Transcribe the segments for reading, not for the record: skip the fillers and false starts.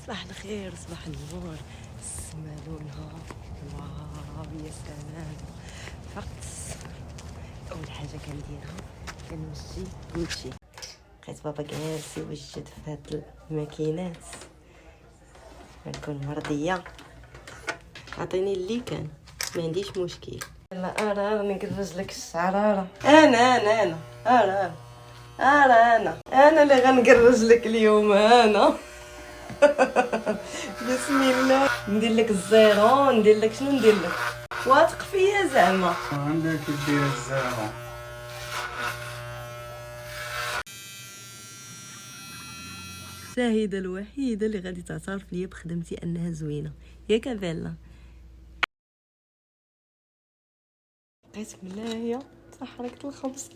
صباح الخير، صباح النور، السما لونها واو يا سلام. فقط اول حاجه كنديرها كنمشي نمشي. لقيت بابا جالس يوجد في هاد الماكينات، غنكون مرضيه. عطيني اللي كان، ما عنديش مشكل. لا انا نقرج لك الشعر. انا اللي غنقرج لك اليوم. انا بسم الله. ندير لك الزيرو، ندير لك شنو ندير لك؟ واثق فيا زعما؟ عندك دير الزيرو. الشاهده الوحيده اللي غادي تعترف ليا بخدمتي انها زوينه، ياك بيلا؟ لقيت ملايه حركه الخبز.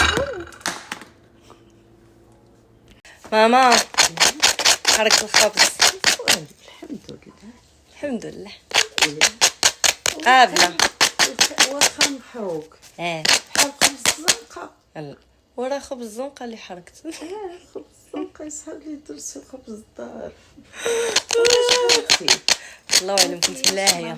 ماما حركه الخبز. الحمد لله. بلا واخا نحوك بحال خبز الزنقه. لا ورا خبز الزنقه اللي حركت. خبز الزنقه يسحب لي درتي خبز الدار. الله اعلم كنت ملاهيه.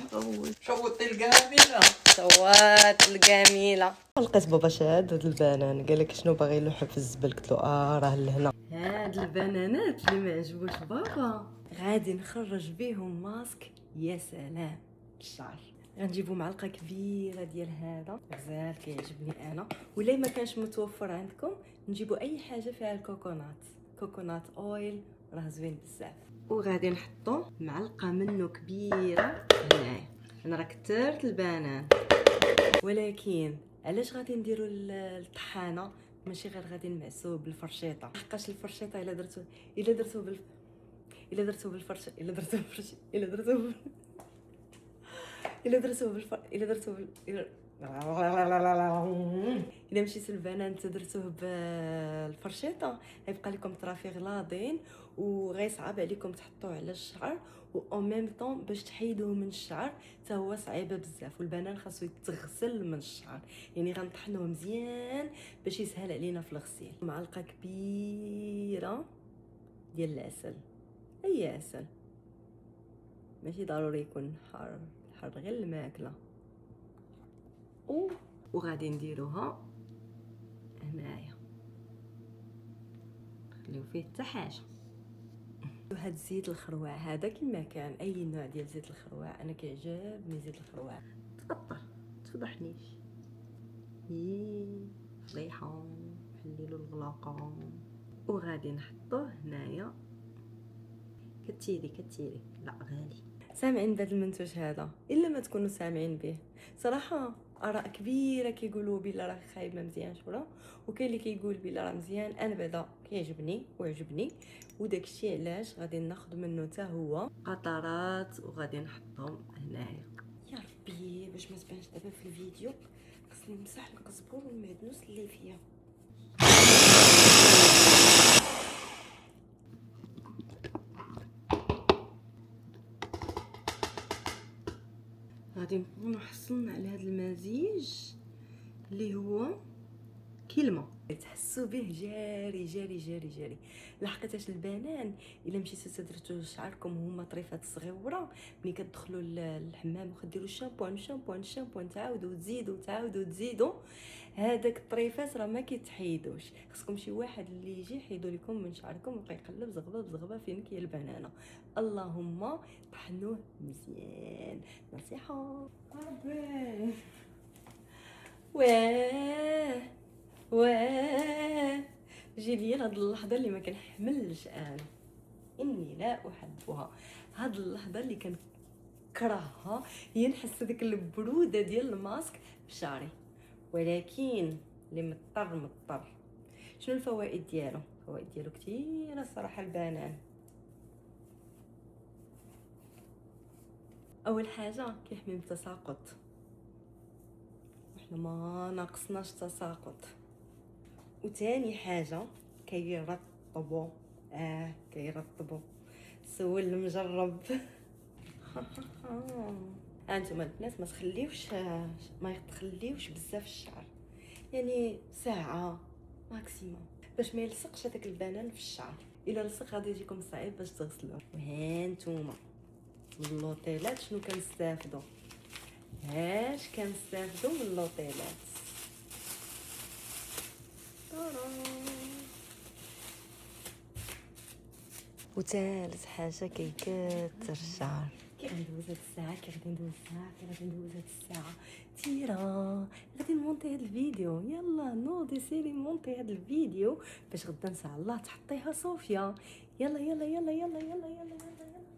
شوطي الكامله، صوات الجميله. لقيت بابا شاد هاد البنان، قال لك شنو باغي يلوح في الزبل؟ قلت له راه لهنا. هاد البنانات اللي ما عجبوش بابا غادي نخرج بيهم ماسك. يا سلام الشعر. غنجيبو معلقه كبيره ديال هذا غزال كيعجبني انا، ولا ما كانش متوفر عندكم نجيبو اي حاجه فيها الكوكونات اويل، راه زوين بزاف. وغادي نحطو معلقه منه كبيره هنايا. انا راه كثرت البنان، ولكن علاش غادي نديرو الطحانه ماشي غير غادي نمعسوه بالفرشيطه؟ حقاش الفرشيطه الا مشيتو البنان تدرتوه بالفرشيطه غيبقى لكم طرافي غلاضين وغيصعب عليكم تحطوه على الشعر، و او ميم طون باش تحيدوه من الشعر حتى هو صعيبه بزاف. والبنان خاصو يتغسل من الشعر، يعني غنطحنوه مزيان باش يسهل علينا في الغسيل. معلقه كبيره ديال العسل، اي عسل ماشي ضروري يكون حار غير الماكله. وغادي نديروها هنايا، نخليو فيه حتى حاجه. وهاد زيت الخروع هذا كما كان اي نوع ديال زيت الخروع، انا كيعجبني زيت الخروع. تقطر تفضحنيش فضيحه. حليلو الغلاقه. وغادي نحطوه هنايا. كتيري لا غالي. سامعين بهذا المنتوج هذا؟ الا ما تكونوا سامعين به صراحه. اراء كبيره كيقولوا بلا راه خايب ما مزيانش ولا، وكاين اللي كيقول بلا راه مزيان. انا بعدا كيعجبني وعجبني، وداكشي علاش غادي ناخذ منه حتى هو قطرات وغادي نحطهم هنايا. يا ربي باش ما تبانش دابا في الفيديو خصني نمسح القزبور والمعدنوس اللي فيها. غادي نكونوا حصلنا على هذا المزيج اللي هو كلمه تحسوا به جاري جاري جاري جاري. لحقيتاش البنان الا مشيتو تدرتو شعركم هما طريفات صغيره، ملي كتدخلوا للحمام وكديروا الشامبوان تعاودوا تزيدوا هذاك الطريفات راه ما كيتحيدوش. خصكم شي واحد اللي يجي يحيدوا لكم من شعركم ويبقى يقلب زغبه فين كاين البنانه. اللهم طحنوه مزيان، نصيحه. واه جي ليا هاد اللحظه اللي ما كنحملش انا، اني لا احبها. هاد اللحظه اللي كنكرهها هي نحس ديك البروده ديال الماسك في شعري، ولكن اللي مضطر. شنو الفوائد ديالو؟ الفوائد ديالو كثيره الصراحه. البنان اول حاجه كيحمي من التساقط، وحنا ما ناقصناش تساقط. وتاني حاجه كيرطبوا سول المجرب. انتم البنات ما تخليوش بزاف الشعر، يعني ساعه ماكسيموم باش ما يلصقش هذاك البنان في الشعر. الا لصق غادي يجيكم صعيب باش تغسلوه. وها نتوما من اللوطيلات شنو كنستافدوا، هاش كنستافدوا من اللوطيلات. وثالث حاجه كيكتر الشعر. كي غادي ندوز هاد الساعه تيرا غادي نمونطي هاد الفيديو. يلا نوضي سيري نمونطي هاد الفيديو باش غدا ان شاء الله تحطيها صوفيا. يلا يلا يلا يلا يلا يلا يلا, يلا.